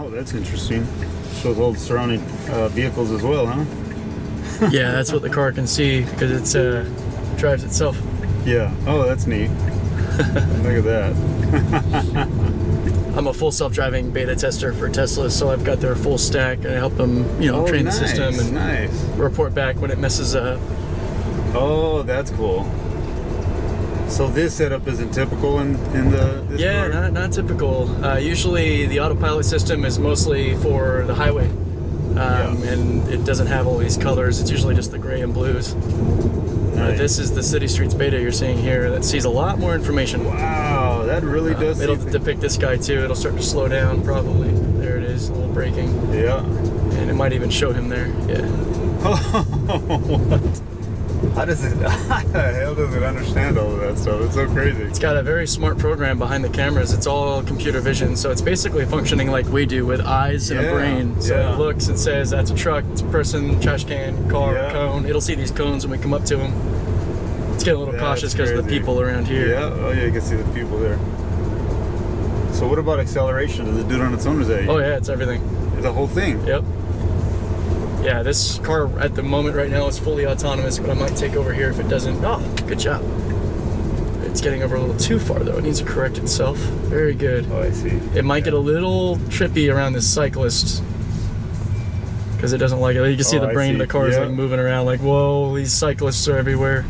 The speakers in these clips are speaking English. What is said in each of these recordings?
Oh, that's interesting. Shows all the surrounding vehicles as well, huh? Yeah, that's what the car can see because it's drives itself. Yeah. Oh, that's neat. Look at that. I'm a full self-driving beta tester for Tesla, so I've got their full stack and I help them, train the system and report back when it messes up. Oh, that's cool. So this setup isn't typical in this car? not typical. Usually the autopilot system is mostly for the highway, and it doesn't have all these colors. It's usually just the gray and blues. Nice. This is the City Streets Beta you're seeing here that sees a lot more information. Wow, that really does. It'll depict this guy too. It'll start to slow down probably. There it is, a little braking. Yeah. And it might even show him there. Yeah. What? How the hell does it understand all of that stuff? It's so crazy. It's got a very smart program behind the cameras. It's all computer vision, so it's basically functioning like we do with eyes and a brain. So it looks and says, that's a truck, it's a person, trash can, car, cone. It'll see these cones when we come up to them. It's getting a little cautious because of the people around here. Yeah, oh yeah, you can see the people there. So what about acceleration? Does it do it on its own or is that? Oh yeah, it's everything. The whole thing? Yep. Yeah, this car at the moment right now is fully autonomous, but I might take over here if it doesn't. Oh, good job. It's getting over a little too far though. It needs to correct itself. Very good. Oh, I see. It might get a little trippy around this cyclist because it doesn't like it. You can see the brain of the car is like moving around like, whoa, these cyclists are everywhere.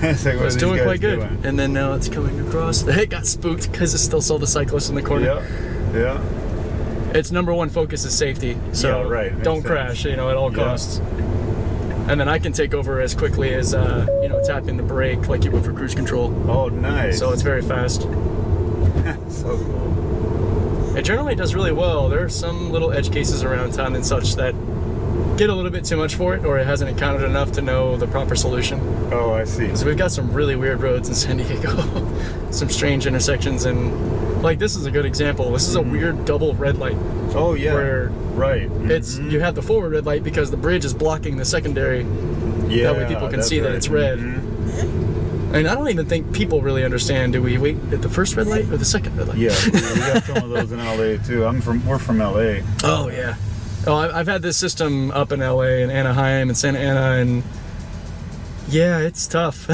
It's doing quite good. And then now it's coming across. It got spooked because it still saw the cyclist in the corner. Yeah. Its number one focus is safety, so don't crash, at all costs. And then I can take over as quickly as, tapping the brake like you would for cruise control. Oh, nice. So it's very fast. So cool. It generally does really well. There are some little edge cases around town and such that get a little bit too much for it, or it hasn't encountered enough to know the proper solution. Oh, I see. So we've got some really weird roads in San Diego. Some strange intersections, and like this is a good example. This is a weird double red light. Oh yeah. Where it's you have the forward red light because the bridge is blocking the secondary. That way people can see that it's red. And I don't even think people really understand. Do we wait at the first red light or the second red light? Yeah, we got some of those in LA too. We're from LA. Oh yeah. Oh, I've had this system up in LA and Anaheim and Santa Ana, and yeah, it's tough.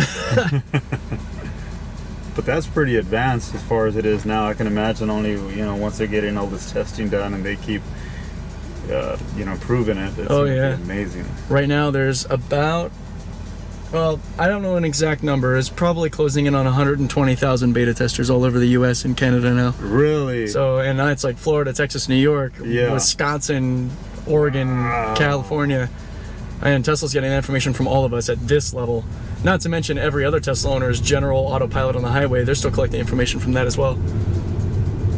But that's pretty advanced as far as it is now. I can imagine only, once they're getting all this testing done and they keep, proving it. It's amazing. Right now there's about, well, I don't know an exact number. It's probably closing in on 120,000 beta testers all over the U.S. and Canada now. Really? So, and now it's like Florida, Texas, New York, Wisconsin, Oregon, California. And Tesla's getting that information from all of us at this level. Not to mention every other Tesla owner's general autopilot on the highway. They're still collecting information from that as well.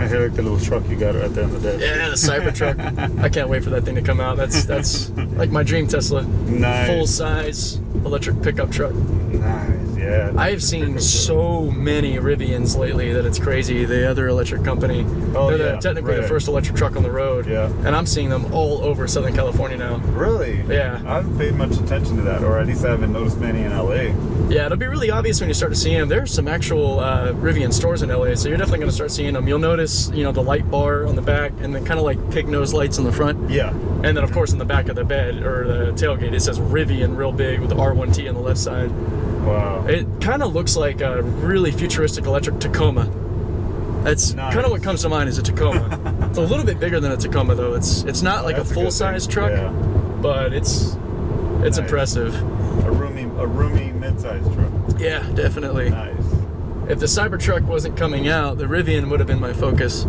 I hear like the little truck you got right there on the desk. Yeah, the Cybertruck. I can't wait for that thing to come out. That's like my dream Tesla. Nice. Full size electric pickup truck. Nice, yeah. I've seen so many Rivians lately that it's crazy. The other electric company. They're technically the first electric truck on the road. Yeah. And I'm seeing them all over Southern California now. Really? Yeah. I haven't paid much attention to that, or at least I haven't noticed many in LA. Yeah, it'll be really obvious when you start to see them. There's some actual Rivian stores in LA, so you're definitely going to start seeing them. You'll notice, the light bar on the back, and then kind of like pig nose lights on the front. Yeah. And then, of course, in the back of the bed or the tailgate, it says Rivian real big with the R1T on the left side. Wow. It kind of looks like a really futuristic electric Tacoma. That's kind of what comes to mind is a Tacoma. It's a little bit bigger than a Tacoma, though. It's not like a full-size truck, but it's impressive. A roomy mid-size truck. Yeah, definitely. Nice. If the Cybertruck wasn't coming out, the Rivian would have been my focus.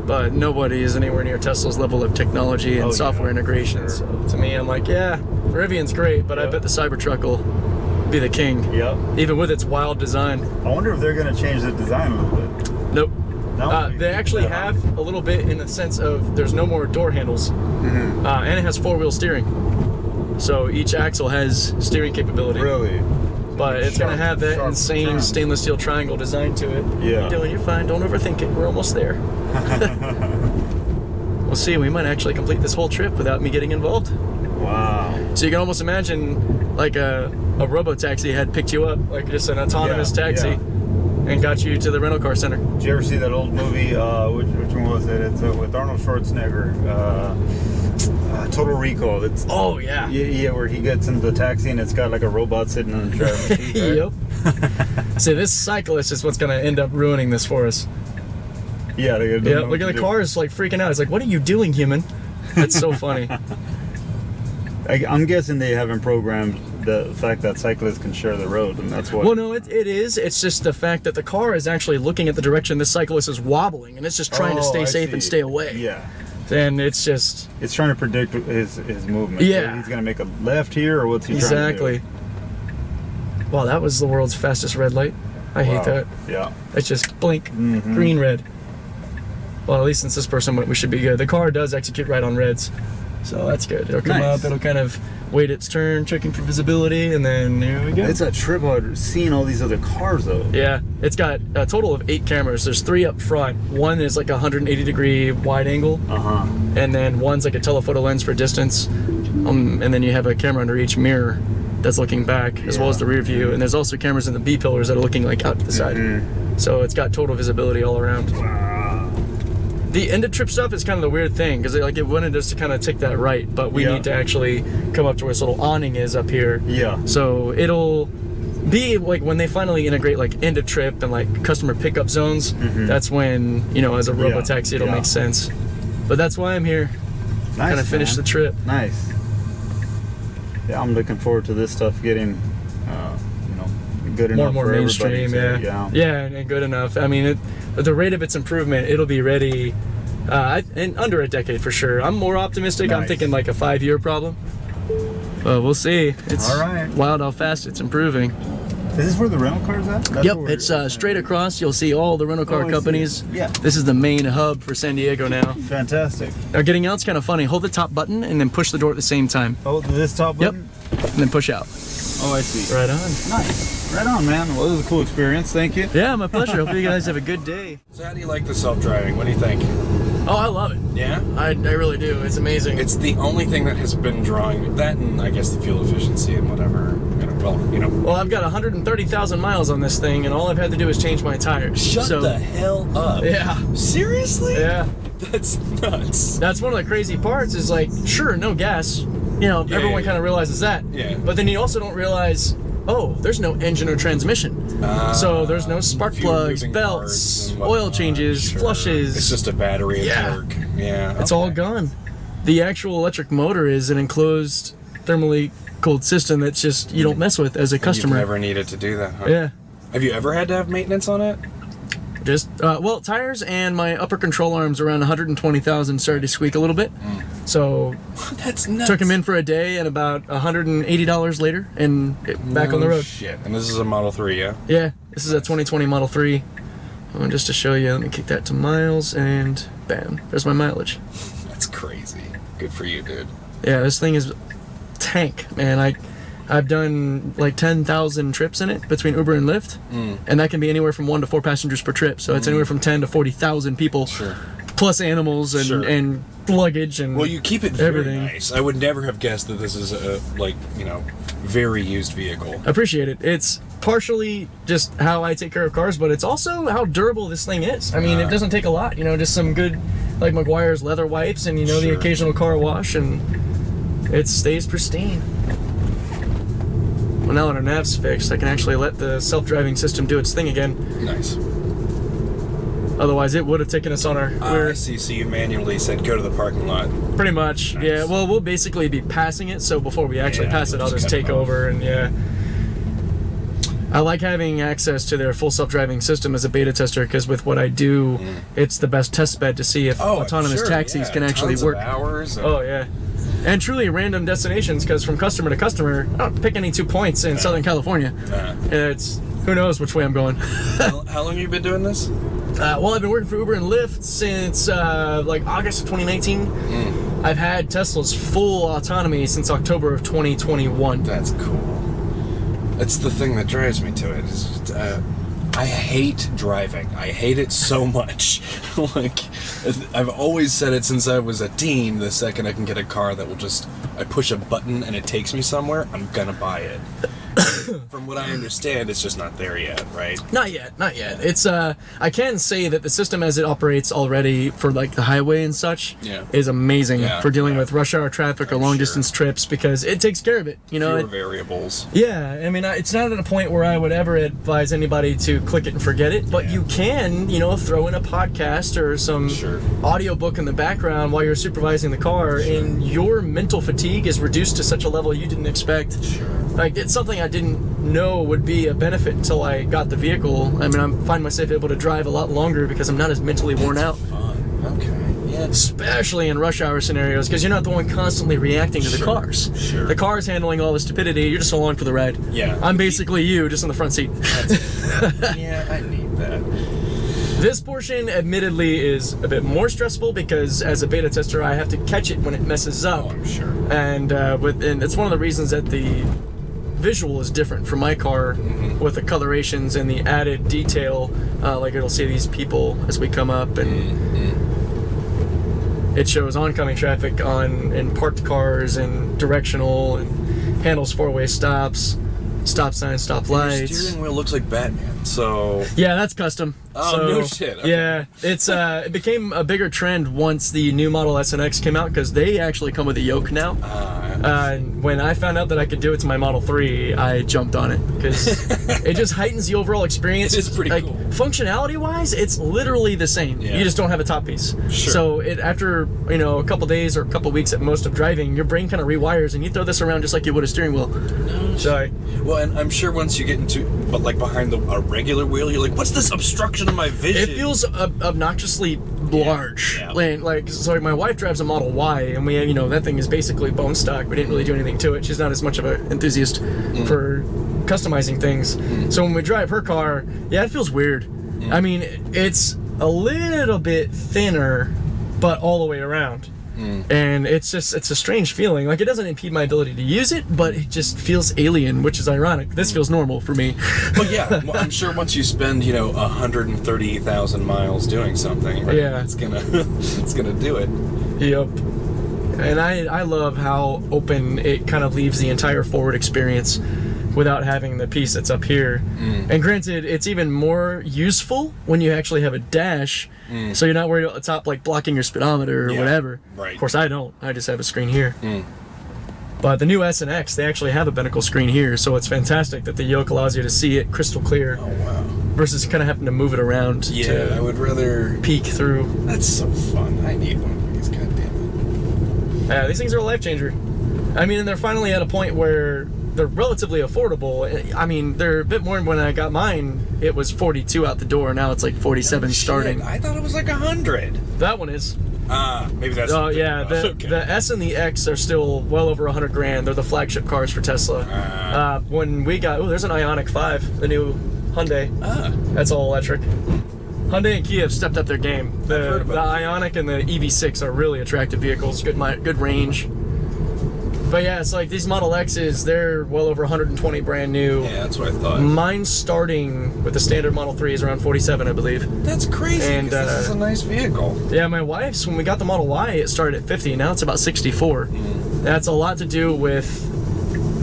But nobody is anywhere near Tesla's level of technology and software integration. So to me, I'm like, the Rivian's great, but I bet the Cybertruck will be the king. Yep. Even with its wild design. I wonder if they're going to change the design a little bit. Nope. No? They actually have a little bit in the sense of there's no more door handles. And it has four-wheel steering. So each axle has steering capability. Really? But it's going to have that insane stainless steel triangle design to it. Yeah. You're fine. Don't overthink it. We're almost there. We'll see. We might actually complete this whole trip without me getting involved. Wow. So you can almost imagine like a RoboTaxi had picked you up, like just an autonomous taxi. and got you to the rental car center. Did you ever see that old movie? Which one was it? It's with Arnold Schwarzenegger. Total Recall. It's yeah, where he gets into the taxi and it's got like a robot sitting on the driver's seat. Right? Yep. See, this cyclist is what's going to end up ruining this for us. Yeah. Look at the car is like freaking out. It's like, what are you doing, human? That's so funny. I'm guessing they haven't programmed the fact that cyclists can share the road, and that's what. Well, no, it is. It's just the fact that the car is actually looking at the direction this cyclist is wobbling, and it's just trying to stay safe and stay away. Yeah. And it's just. It's trying to predict his movement. Yeah. So he's gonna make a left here, or what's he trying to do? Exactly. Wow, that was the world's fastest red light. I hate that. Yeah. It's just blink, green, red. Well, at least since this person went, we should be good. The car does execute right on reds, so that's good. It'll come up, it'll kind of wait its turn, checking for visibility, and then there we go. It's a trip out seeing all these other cars, though. Yeah, it's got a total of 8 cameras. There's 3 up front. One is like a 180-degree wide angle, and then one's like a telephoto lens for distance, and then you have a camera under each mirror that's looking back, as well as the rear view. And there's also cameras in the B pillars that are looking like out to the side. So it's got total visibility all around. The end of trip stuff is kind of the weird thing, because it wanted us to kind of take that right, but we need to actually come up to where this little awning is up here. Yeah. So it'll be like when they finally integrate like end of trip and like customer pickup zones, that's when, you know, as a RoboTaxi it'll make sense. But that's why I'm here. Nice, kind of finish the trip. Nice. Yeah, I'm looking forward to this stuff getting, you know, good enough more for mainstream. Yeah, and good enough. I mean, at the rate of its improvement, it'll be ready in under a decade for sure. I'm more optimistic. I'm thinking like a 5-year problem. But we'll see. It's wild how fast it's improving. Is this where the rental car's at? That's it's straight across. You'll see all the rental car companies. Yeah. This is the main hub for San Diego now. Fantastic. Now getting out's kind of funny. Hold the top button and then push the door at the same time. Oh, this top button? Yep. And then push out. Oh, I see. Right on. Nice. Right on, man. Well, this is a cool experience. Thank you. Yeah, my pleasure. Hope you guys have a good day. So how do you like the self-driving? What do you think? Oh, I love it. Yeah? I really do. It's amazing. It's the only thing that has been drawing me. That and I guess the fuel efficiency and whatever. Well, I've got 130,000 miles on this thing, and all I've had to do is change my tires. Shut the hell up. Yeah. Seriously? Yeah. That's nuts. That's one of the crazy parts is like, sure, no gas. You know, everyone kind of realizes that. Yeah. But then you also don't realize, oh, there's no engine or transmission. So there's no spark plugs, belts, oil changes, flushes. It's just a battery and torque. Yeah. It's all gone. The actual electric motor is an enclosed thermally cooled system that's just you don't mess with as a customer. You've never needed to do that, huh? Yeah. Have you ever had to have maintenance on it? Just well, tires and my upper control arms around 120,000 started to squeak a little bit. So that's nuts. Took them in for a day and about $180 later and back on the road. Shit. And this is a Model 3, yeah? Yeah, this is a 2020 Model 3. And just to show you, let me kick that to miles and bam, there's my mileage. That's crazy. Good for you, dude. Yeah, this thing is tank, man. I've done like 10,000 trips in it between Uber and Lyft, and that can be anywhere from 1 to 4 passengers per trip. So it's anywhere from 10 to 40,000 people, plus animals and luggage and well, you keep it very nice. I would never have guessed that this is a very used vehicle. Appreciate it. It's partially just how I take care of cars, but it's also how durable this thing is. I mean, it doesn't take a lot. You know, just some good like Meguiar's leather wipes and the occasional car wash and. It stays pristine. Well, now that our nav's fixed, I can actually let the self-driving system do its thing again. Nice. Otherwise, it would have taken us on our... I see. So you manually said go to the parking lot. Pretty much, nice. Yeah. Well, we'll basically be passing it, so before we actually pass it, I'll just take over and I like having access to their full self-driving system as a beta tester because with what I do, it's the best test bed to see if autonomous taxis can actually work. Hours and... Oh, yeah. And truly random destinations, because from customer to customer, I don't pick any 2 points in Southern California. It's who knows which way I'm going. How long have you been doing this? Well, I've been working for Uber and Lyft since like August of 2019. I've had Tesla's full autonomy since October of 2021. That's cool. That's the thing that drives me to it. Is I hate driving. I hate it so much. Like, I've always said it since I was a teen. The second I can get a car that will just, I push a button and it takes me somewhere, I'm gonna buy it. From what I understand, it's just not there yet, right? Not yet. It's I can say that the system as it operates already for like the highway and such is amazing for dealing with rush hour traffic or long distance trips, because it takes care of it. You know, fewer variables. Yeah, I mean, it's not at a point where I would ever advise anybody to click it and forget it, but you can, you know, throw in a podcast or some audiobook in the background while you're supervising the car, and your mental fatigue is reduced to such a level you didn't expect. Like, it's something I didn't know would be a benefit until I got the vehicle. I mean, I find myself able to drive a lot longer because I'm not as mentally worn out. Fun. Okay. Yeah. Especially in rush hour scenarios, because you're not the one constantly reacting to the cars. The car's handling all the stupidity. You're just along for the ride. Yeah. I'm basically you, just in the front seat. Yeah, I need that. This portion, admittedly, is a bit more stressful because as a beta tester, I have to catch it when it messes up. Oh, I'm sure. And it's one of the reasons that the visual is different for my car, with the colorations and the added detail. Like, it'll see these people as we come up, and it shows oncoming traffic and parked cars and directional, and handles four-way stops, stop signs, stop lights. Your steering wheel looks like Batman, so... Yeah, that's custom. Oh, so, no shit. Okay. Yeah, it's it became a bigger trend once the new Model S and X came out, because they actually come with a yoke now. When I found out that I could do it to my Model 3, I jumped on it, because it just heightens the overall experience. It is pretty cool. Functionality-wise, it's literally the same. Yeah. You just don't have a top piece. Sure. So after, you know, a couple days or a couple weeks at most of driving, your brain kind of rewires, and you throw this around just like you would a steering wheel. So, well, and I'm sure once you get into, but like behind a regular wheel, you're like, what's this obstruction of my vision? it feels obnoxiously large. Yeah. Like, so my wife drives a Model Y, and we, you know, that thing is basically bone stock. We didn't really do anything to it. She's not as much of an enthusiast for customizing things. So when we drive her car, yeah, it feels weird. I mean, it's a little bit thinner, but all the way around. And it's a strange feeling. Like, it doesn't impede my ability to use it, but it just feels alien, which is ironic. This feels normal for me. Well, yeah, I'm sure once you spend, you know, 130,000 miles doing something, right, it's gonna do it. Yep. And I love how open it kind of leaves the entire forward experience without having the piece that's up here. And granted, it's even more useful when you actually have a dash, so you're not worried about the top, like, blocking your speedometer or whatever. Right. Of course, I don't. I just have a screen here. But the new S and X, they actually have a binnacle screen here, so it's fantastic that the Yoke allows you to see it crystal clear. Oh, wow. Versus kind of having to move it around I would rather peek through. That's so fun. I need one of these, goddammit. Yeah, these things are a life changer. I mean, and they're finally at a point where they're relatively affordable. I mean, they're a bit more. When I got mine, it was 42 out the door. Now it's like 47 starting. I thought it was like 100. That one is. Maybe that's. Oh yeah, the S and the X are still well over 100 grand. They're the flagship cars for Tesla. When we got, there's an Ioniq 5, the new Hyundai. That's all electric. Hyundai and Kia have stepped up their game. The Ioniq and the EV6 are really attractive vehicles. Good range. But yeah, it's like these Model X's, they're well over 120 brand new. Yeah, that's what I thought. Mine starting with the standard Model 3 is around 47, I believe. That's crazy, and this is a nice vehicle. Yeah, my wife's, when we got the Model Y, it started at 50, now it's about 64. That's a lot to do with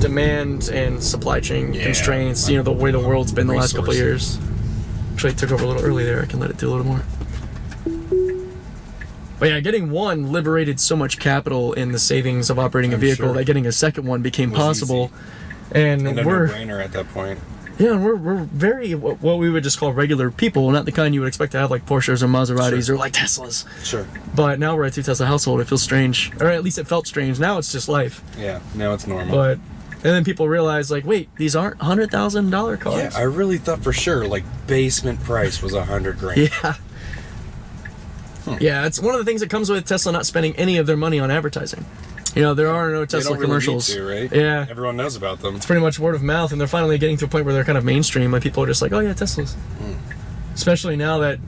demand and supply chain constraints, you know, the way the world's been the last couple of years. Actually, it took over a little early there, I can let it do a little more. But yeah, getting one liberated so much capital in the savings of operating a vehicle that getting a second one became possible. And we're a no-brainer at that point. Yeah, and we're very what we would just call regular people, not the kind you would expect to have like Porsches or Maseratis or like Teslas. Sure. But now we're a two-Tesla household. It feels strange, or at least it felt strange. Now it's just life. Yeah, now it's normal. But and then people realize, like, wait, these aren't $100,000 cars. Yeah, I really thought for sure like basement price was 100 grand. Yeah. Yeah, it's one of the things that comes with Tesla not spending any of their money on advertising. You know, there are no Tesla commercials. They don't really need to, right? Yeah. Everyone knows about them. It's pretty much word of mouth, and they're finally getting to a point where they're kind of mainstream, and people are just like, oh yeah, Teslas. Especially now that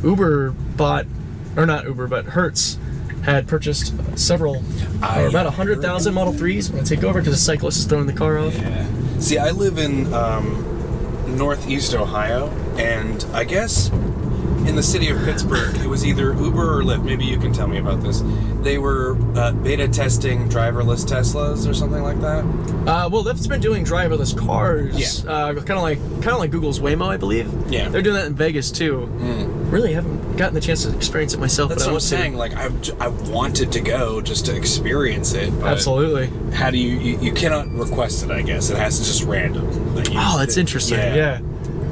Uber bought, or not Uber, but Hertz had purchased several, or about 100,000 Model 3s. I'm going to take over because a cyclist is throwing the car off. Yeah. See, I live in Northeast Ohio, and I guess in the city of Pittsburgh. It was either Uber or Lyft. Maybe you can tell me about this. They were beta testing driverless Teslas or something like that. Well, Lyft's been doing driverless cars. Yeah. Kind of like Google's Waymo, I believe. Yeah. They're doing that in Vegas too. Really haven't gotten the chance to experience it myself. That's what I'm saying. Like I wanted to go just to experience it. But absolutely. How do you cannot request it? I guess it has to just random. Oh, that's interesting. Yeah.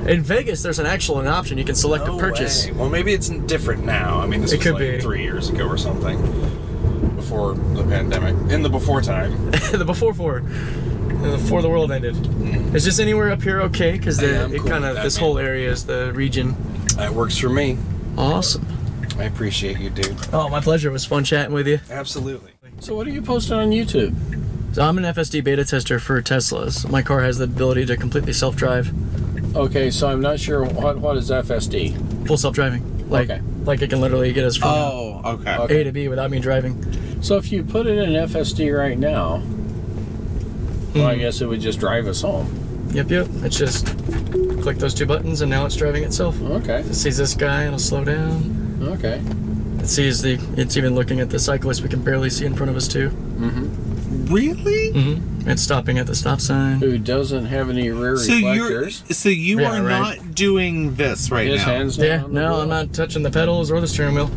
In Vegas, there's an option. You can select a purchase. Way. Well, maybe it's different now. I mean, this was like 3 years ago or something. Before the pandemic. In the before time. The before the world ended. Is this anywhere up here okay? Because this whole area is the region. That works for me. Awesome. I appreciate you, dude. Oh, my pleasure. It was fun chatting with you. Absolutely. So what are you posting on YouTube? So I'm an FSD beta tester for Teslas. My car has the ability to completely self-drive. Okay, so I'm not sure what is FSD. Full self-driving. Like it can literally get us from A to B without me driving. So if you put it in FSD right now, well, I guess it would just drive us home. Yep. It's just click those 2 buttons and now it's driving itself. Okay. It sees this guy and it'll slow down. Okay. It's even looking at the cyclist we can barely see in front of us too. Really? It's stopping at the stop sign. Who doesn't have any rear reflectors. So you are not doing this right His now? hands down I'm not touching the pedals or the steering wheel.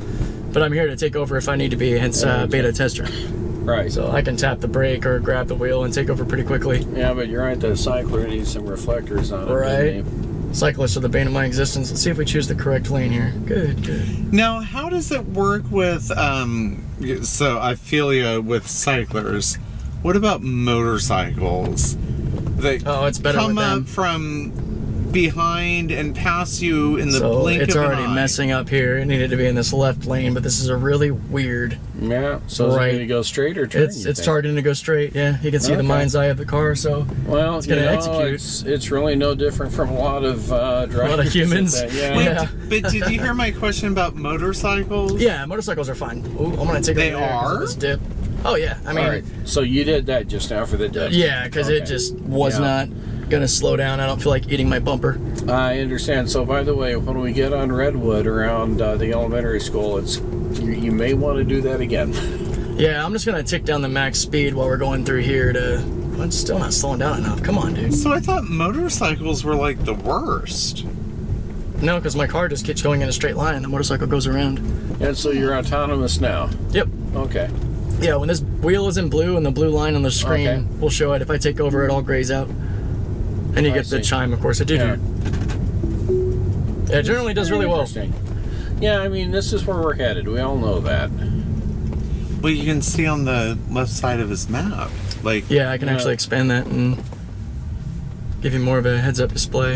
But I'm here to take over if I need to be, hence beta tester. Right. So I can tap the brake or grab the wheel and take over pretty quickly. Yeah, but you're right, the cycler needs some reflectors on it. Right. Cyclists are the bane of my existence. Let's see if we choose the correct lane here. Good. Now, how does it work with, so I feel you with cyclers. What about motorcycles? They it's better come with them. up from behind and pass you in the blink of it's an already eye. messing up here. It needed to be in this left lane, but this is a really weird. Yeah, so is it going to go straight or turn? It's targeting to go straight, yeah. You can see the mind's eye of the car, so it's going to execute. It's really no different from a lot of drivers. A lot of humans. But did you hear my question about motorcycles? Yeah, motorcycles are fine. Ooh, I'm going to take They over there 'cause of this dip. Oh, yeah. I mean... All right. So you did that just now for the dip? Yeah, because it just was not going to slow down. I don't feel like eating my bumper. I understand. So, by the way, when we get on Redwood around the elementary school, you may want to do that again. Yeah, I'm just going to tick down the max speed while we're going through here to... I'm still not slowing down enough. Come on, dude. So I thought motorcycles were like the worst. No, because my car just keeps going in a straight line. The motorcycle goes around. And so you're autonomous now? Yep. Okay. Yeah, when this wheel is in blue and the blue line on the screen will show it. If I take over, it all grays out. And you get the chime, of course. It generally does really well. Yeah, I mean, this is where we're headed. We all know that. Well, you can see on the left side of his map. Yeah, I can actually expand that and give you more of a heads-up display.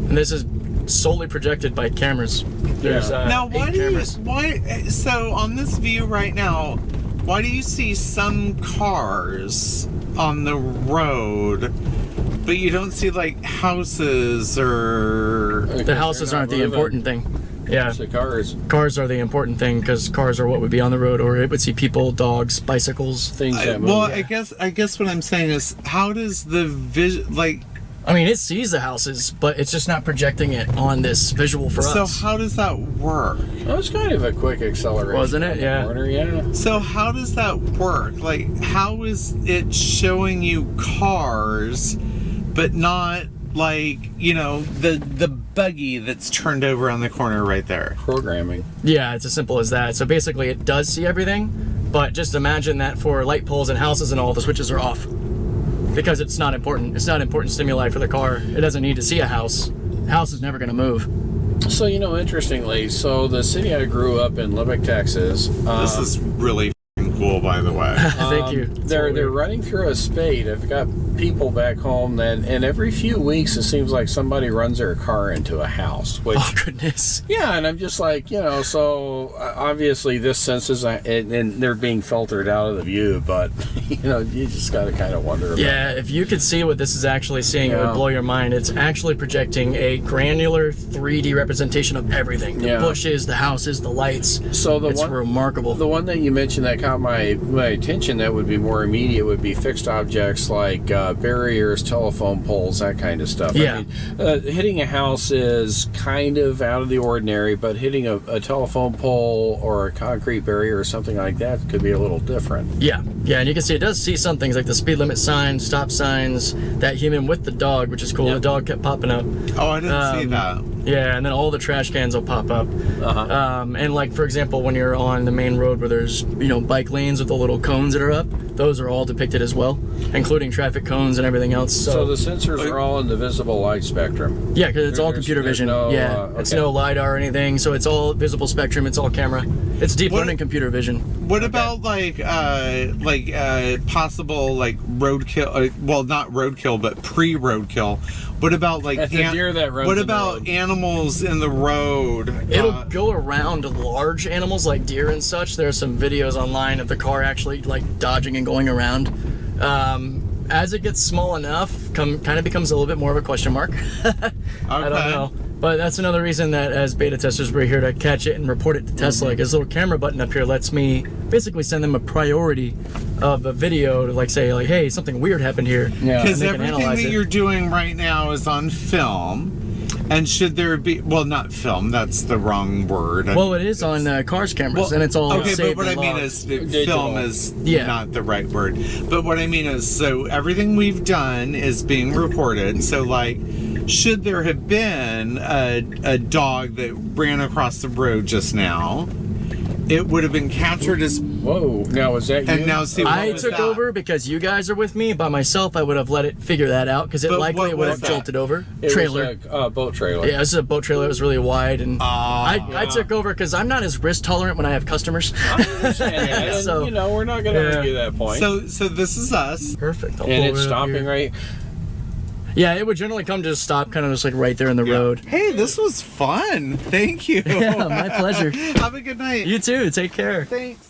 And this is solely projected by cameras. There's now, 8 cameras. So on this view right now, why do you see some cars on the road, but you don't see like houses or... The houses aren't the important thing. Yeah, the cars. Cars are the important thing because cars are what would be on the road, or it would see people, dogs, bicycles, things that move. Well, I guess what I'm saying is, how does the I mean, it sees the houses, but it's just not projecting it on this visual for us. So how does that work? That was kind of a quick acceleration. Wasn't it? Yeah. Yeah. So how does that work? Like, how is it showing you cars, but not like, the buggy that's turned over on the corner right there? Programming. Yeah, it's as simple as that. So basically, it does see everything, but just imagine that for light poles and houses and all, the switches are off. Because it's not important. It's not important stimuli for the car. It doesn't need to see a house. The house is never going to move. So, interestingly, so the city I grew up in, Lubbock, Texas. This is really cool, by the way. Thank you. They're running through a spade. I've got people back home and every few weeks it seems like somebody runs their car into a house. Which, oh, goodness. Yeah, and I'm just like, so obviously this senses, and they're being filtered out of the view, but, you just got to kind of wonder about it. If you could see what this is actually seeing, it would blow your mind. It's actually projecting a granular 3D representation of everything. The bushes, the houses, the lights. So it's remarkable. The one that you mentioned that caught my my attention that would be more immediate would be fixed objects like barriers, telephone poles, that kind of stuff. Yeah. I mean, hitting a house is kind of out of the ordinary, but hitting a telephone pole or a concrete barrier or something like that could be a little different. Yeah, and you can see it does see some things like the speed limit signs, stop signs, that human with the dog, which is cool. Yep. The dog kept popping up. Oh, I didn't see that. Yeah, and then all the trash cans will pop up. And like, for example, when you're on the main road where there's, bike lanes with the little cones that are up, those are all depicted as well, including traffic cones and everything else. So the sensors are all in the visible light spectrum. Yeah, because it's all computer vision. It's no LiDAR or anything, so it's all visible spectrum, it's all camera. It's deep learning computer vision. What about possible roadkill? Well, not roadkill, but pre-roadkill. What about deer that runs what in the about road. Animals in the road? It'll go around large animals like deer and such. There are some videos online of the car actually dodging and going around. As it gets small enough, kind of becomes a little bit more of a question mark. I don't know. But that's another reason that as beta testers, we're here to catch it and report it to Tesla. This little camera button up here lets me basically send them a priority of a video to say, hey, something weird happened here. Yeah. Because everything that you're doing right now is on film. And should there be, not film, that's the wrong word. Well, it is on cars cameras, and it's all okay, saved but what I and mean logged. is Digital. film is not the right word. But what I mean is, so everything we've done is being reported. So, should there have been a dog that ran across the road just now, it would have been captured as... Whoa, now is that you? And now see, what I was took that? over because you guys are with me. By myself, I would have let it figure that out because it But likely what would was have that? jolted over. It Trailer. was a boat trailer. Yeah, this is a boat trailer. It was really wide, and I took over because I'm not as risk tolerant when I have customers. I understand that. And, So- we're not going to argue that point. So this is us. Perfect. I'll and pull it's it up stopping here. right. Yeah, it would generally come to a stop, kind of just right there in the road. Hey, this was fun. Thank you. Yeah, my pleasure. Have a good night. You too. Take care. Thanks.